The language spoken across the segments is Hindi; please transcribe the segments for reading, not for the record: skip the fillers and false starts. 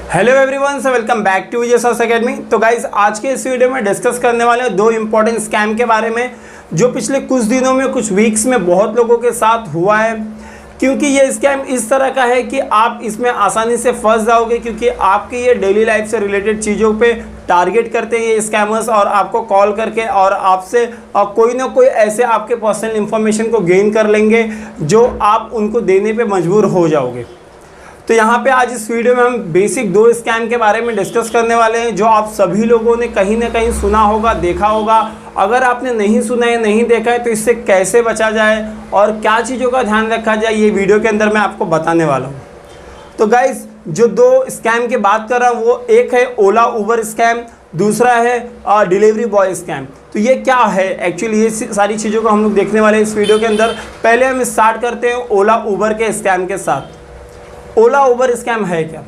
Hello everyone, so welcome back to Jesus academy. तो गाइज आज के इस वीडियो में डिस्कस करने वाले हैं दो इंपॉर्टेंट स्कैम के बारे में जो पिछले कुछ दिनों में कुछ वीक्स में बहुत लोगों के साथ हुआ है। क्योंकि ये स्कैम इस तरह का है कि आप इसमें आसानी से फंस जाओगे, क्योंकि आपके ये डेली लाइफ से रिलेटेड चीज़ों पे टारगेट करते हैं ये स्कैमर्स और आपको कॉल करके और आपसे कोई ना कोई ऐसे आपके पर्सनल इन्फॉर्मेशन को गेन कर लेंगे जो आप उनको देने पे मजबूर हो जाओगे। तो यहाँ पे आज इस वीडियो में हम बेसिक दो स्कैम के बारे में डिस्कस करने वाले हैं जो आप सभी लोगों ने कहीं ना कहीं सुना होगा, देखा होगा। अगर आपने नहीं सुना है, नहीं देखा है, तो इससे कैसे बचा जाए और क्या चीज़ों का ध्यान रखा जाए, ये वीडियो के अंदर मैं आपको बताने वाला हूँ। तो गाइज जो दो स्कैम की बात कर रहा हूँ वो एक है ओला उबर स्कैम, दूसरा है डिलीवरी बॉय स्कैम। तो ये क्या है एक्चुअली, ये सारी चीज़ों को हम लोग देखने वाले हैं इस वीडियो के अंदर। पहले हम स्टार्ट करते हैं ओला उबर के स्कैम के साथ। ओला उबर स्कैम है क्या?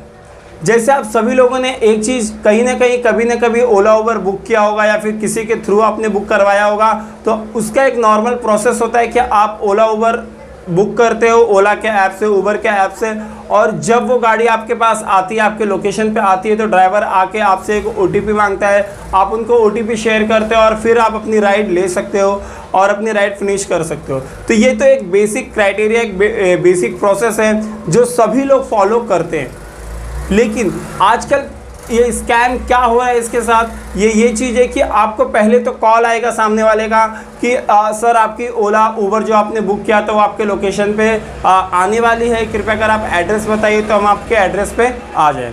जैसे आप सभी लोगों ने एक चीज़ कहीं ना कहीं कभी ना कभी ओला उबर बुक किया होगा या फिर किसी के थ्रू आपने बुक करवाया होगा, तो उसका एक नॉर्मल प्रोसेस होता है कि आप ओला उबर बुक करते हो ओला के ऐप से, उबर के ऐप से, और जब वो गाड़ी आपके पास आती है, आपके लोकेशन पे आती है, तो ड्राइवर आके आपसे एक ओटीपी मांगता है। आप उनको ओटीपी शेयर करते हो और फिर आप अपनी राइड ले सकते हो और अपनी राइड फिनिश कर सकते हो। तो ये तो एक बेसिक क्राइटेरिया, एक बेसिक प्रोसेस है जो सभी लोग फॉलो करते हैं। लेकिन आजकल ये स्कैम क्या हो रहा है इसके साथ, ये चीज़ है कि आपको पहले तो कॉल आएगा सामने वाले का कि सर आपकी ओला उबर जो आपने बुक किया था वो आपके लोकेशन पे आने वाली है, कृपया कर आप एड्रेस बताइए तो हम आपके एड्रेस पे आ जाए।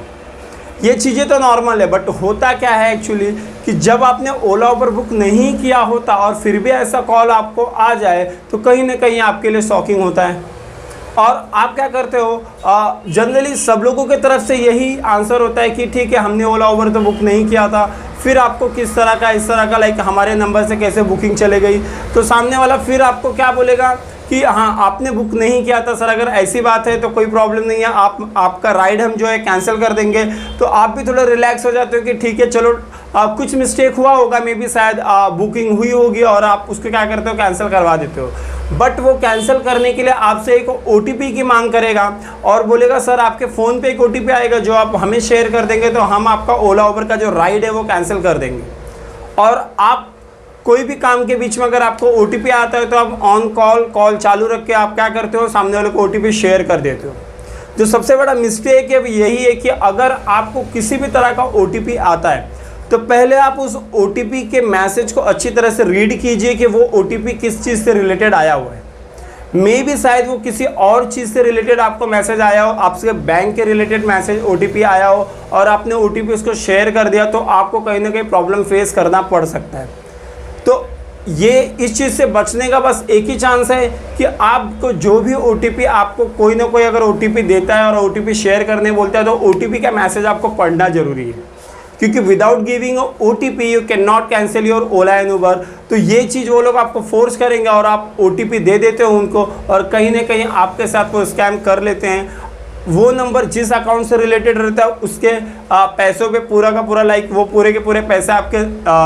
ये चीज़ें तो नॉर्मल है, बट होता क्या है एक्चुअली कि जब आपने ओला उबर बुक नहीं किया होता और फिर भी ऐसा कॉल आपको आ जाए तो कहीं ना कहीं आपके लिए शॉकिंग होता है। और आप क्या करते हो, जनरली सब लोगों के तरफ से यही आंसर होता है कि ठीक है हमने ओला उबर तो बुक नहीं किया था। फिर आपको किस तरह का, इस तरह का लाइक हमारे नंबर से कैसे बुकिंग चले गई, तो सामने वाला फिर आपको क्या बोलेगा कि हाँ आपने बुक नहीं किया था सर, अगर ऐसी बात है तो कोई प्रॉब्लम नहीं है, आपका राइड हम जो है कैंसिल कर देंगे। तो आप भी थोड़ा रिलैक्स हो जाते हो कि ठीक है चलो कुछ मिस्टेक हुआ होगा, मे बी शायद बुकिंग हुई होगी, और आप उसको क्या करते हो, कैंसिल करवा देते हो। बट वो कैंसिल करने के लिए आपसे एक ओटीपी की मांग करेगा और बोलेगा सर आपके फ़ोन पे एक ओटीपी आएगा जो आप हमें शेयर कर देंगे तो हम आपका ओला उबर का जो राइड है वो कैंसिल कर देंगे। और आप कोई भी काम के बीच में अगर आपको ओटीपी आता है तो आप ऑन कॉल चालू रख के आप क्या करते हो, सामने वाले को ओटीपी शेयर कर देते हो। जो सबसे बड़ा मिस्टेक है यही है कि अगर आपको किसी भी तरह का ओटीपी आता है तो पहले आप उस ओटीपी के मैसेज को अच्छी तरह से रीड कीजिए कि वो ओटीपी किस चीज़ से रिलेटेड आया हुआ है। मे भी शायद वो किसी और चीज़ से रिलेटेड आपको मैसेज आया हो, आपसे बैंक के रिलेटेड मैसेज ओटीपी आया हो और आपने ओटीपी उसको शेयर कर दिया, तो आपको कहीं ना कहीं प्रॉब्लम फेस करना पड़ सकता है। तो ये इस चीज़ से बचने का बस एक ही चांस है कि आपको जो भी ओटीपी, आपको कोई ना कोई अगर ओटीपी देता है और ओटीपी शेयर करने बोलता है तो ओटीपी का मैसेज आपको पढ़ना जरूरी है, क्योंकि without giving OTP you can not cancel your Ola and Uber. तो ये चीज़ वो लोग आपको फोर्स करेंगे और आप ओटीपी दे देते हो उनको और कहीं ना कहीं आपके साथ वो स्कैम कर लेते हैं। वो नंबर जिस अकाउंट से रिलेटेड रहता है उसके पैसों पे पूरा का पूरा लाइक वो पूरे के पूरे पैसे आपके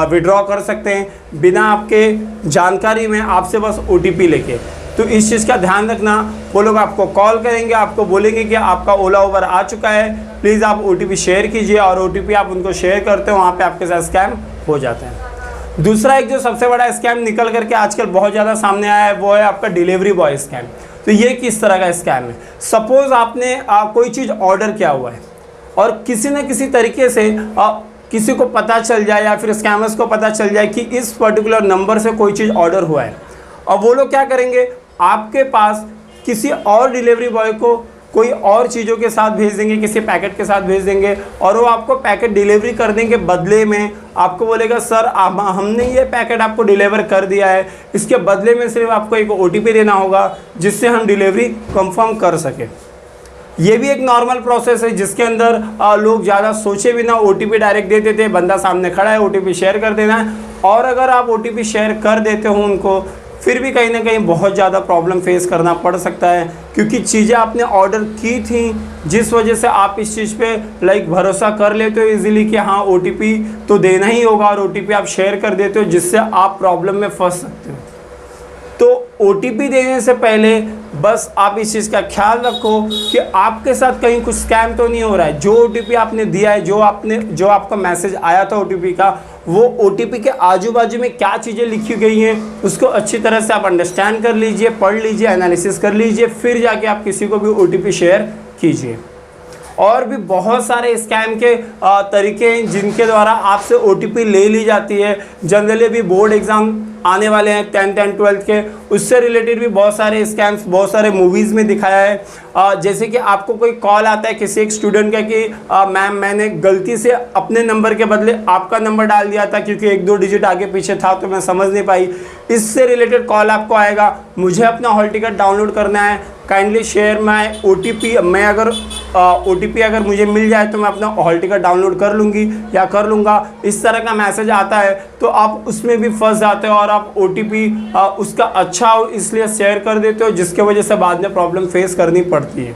विड्रॉ कर सकते हैं बिना आपके जानकारी में, आपसे बस ओटीपी लेके। तो इस चीज़ का ध्यान रखना। वो लोग आपको कॉल करेंगे, आपको बोलेंगे कि आपका ओला उबर आ चुका है, प्लीज़ आप ओटीपी शेयर कीजिए, और ओटीपी आप उनको शेयर करते हो, वहाँ पे आपके साथ स्कैम हो जाता है। दूसरा एक जो सबसे बड़ा स्कैम निकल करके आजकल बहुत ज़्यादा सामने आया है वो है आपका डिलीवरी बॉय स्कैम। तो ये किस तरह का स्कैम है? सपोज़ आपने कोई चीज़ ऑर्डर किया हुआ है और किसी न किसी तरीके से किसी को पता चल जाए या फिर स्कैमर्स को पता चल जाए कि इस पर्टिकुलर नंबर से कोई चीज़ ऑर्डर हुआ है, और वो लोग क्या करेंगे, आपके पास किसी और डिलीवरी बॉय को कोई और चीज़ों के साथ भेज देंगे, किसी पैकेट के साथ भेज देंगे, और वो आपको पैकेट डिलीवरी करने के बदले में आपको बोलेगा सर हमने ये पैकेट आपको डिलीवर कर दिया है, इसके बदले में सिर्फ आपको एक ओटीपी देना होगा जिससे हम डिलीवरी कंफर्म कर सकें। ये भी एक नॉर्मल प्रोसेस है जिसके अंदर लोग ज़्यादा सोचे बिना ओटीपी डायरेक्ट दे देते हैं। बंदा सामने खड़ा है, ओटीपी शेयर कर देना है, और अगर आप ओटीपी शेयर कर देते हो उनको, फिर भी कहीं ना कहीं बहुत ज़्यादा प्रॉब्लम फेस करना पड़ सकता है, क्योंकि चीज़ें आपने ऑर्डर की थी जिस वजह से आप इस चीज़ पे लाइक भरोसा कर लेते हो इजीली कि हाँ ओटीपी तो देना ही होगा, और ओटीपी आप शेयर कर देते हो जिससे आप प्रॉब्लम में फंस सकते हो। तो ओटीपी देने से पहले बस आप इस चीज़ का ख्याल रखो कि आपके साथ कहीं कुछ स्कैम तो नहीं हो रहा है। जो OTP आपने दिया है, जो आपका मैसेज आया था OTP का, वो OTP के आजू बाजू में क्या चीज़ें लिखी गई हैं उसको अच्छी तरह से आप अंडरस्टैंड कर लीजिए, पढ़ लीजिए, एनालिसिस कर लीजिए, फिर जाके आप किसी को भी OTP शेयर कीजिए। और भी बहुत सारे स्कैम के तरीके हैं जिनके द्वारा आपसे OTP ले ली जाती है। जनरली भी बोर्ड एग्ज़ाम आने वाले हैं 10th एंड 12th के, उससे रिलेटेड भी बहुत सारे स्कैम्स बहुत सारे मूवीज़ में दिखाया है। जैसे कि आपको कोई कॉल आता है किसी एक स्टूडेंट का कि मैम मैंने गलती से अपने नंबर के बदले आपका नंबर डाल दिया था क्योंकि 1-2 डिजिट आगे पीछे था तो मैं समझ नहीं पाई। इससे रिलेटेड कॉल आपको आएगा, मुझे अपना हॉल टिकट डाउनलोड करना है, काइंडली शेयर माई OTP। मैं अगर OTP अगर मुझे मिल जाए तो मैं अपना हॉल टिकट डाउनलोड कर लूँगी या कर लूँगा, इस तरह का मैसेज आता है तो आप उसमें भी फंस जाते हो और आप OTP उसका अच्छा हो इसलिए शेयर कर देते हो, जिसके वजह से बाद में प्रॉब्लम फेस करनी पड़ती है।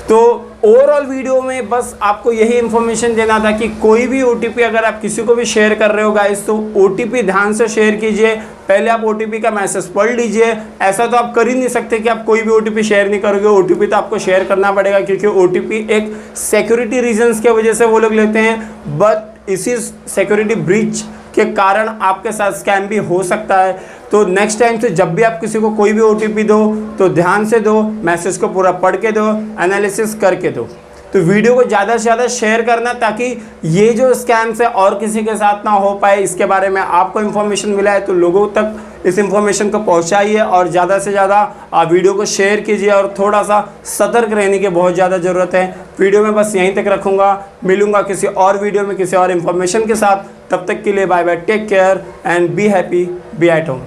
तो ओवरऑल वीडियो में बस आपको यही इन्फॉर्मेशन देना था कि कोई भी OTP अगर आप किसी को भी शेयर कर रहे हो गाइस, तो OTP ध्यान से शेयर कीजिए। पहले आप OTP का मैसेज पढ़ लीजिए। ऐसा तो आप कर ही नहीं सकते कि आप कोई भी OTP शेयर नहीं करोगे, OTP तो आपको शेयर करना पड़ेगा क्योंकि OTP एक सिक्योरिटी रीजंस के वजह से वो लोग लेते हैं। बट इसी सिक्योरिटी ब्रीच के कारण आपके साथ स्कैम भी हो सकता है। तो नेक्स्ट टाइम से जब भी आप किसी को कोई भी OTP दो तो ध्यान से दो, मैसेज को पूरा पढ़ के दो, एनालिसिस करके दो। तो वीडियो को ज़्यादा से ज़्यादा शेयर करना ताकि ये जो स्कैम्स है और किसी के साथ ना हो पाए। इसके बारे में आपको इन्फॉर्मेशन मिला है तो लोगों तक इस इन्फॉर्मेशन को पहुंचाइए और ज़्यादा से ज़्यादा वीडियो को शेयर कीजिए और थोड़ा सा सतर्क रहने की बहुत ज़्यादा ज़रूरत है। वीडियो में बस यहीं तक रखूँगा, मिलूँगा किसी और वीडियो में किसी और इन्फॉर्मेशन के साथ। तब तक के लिए bye bye, take care and be happy, be at home.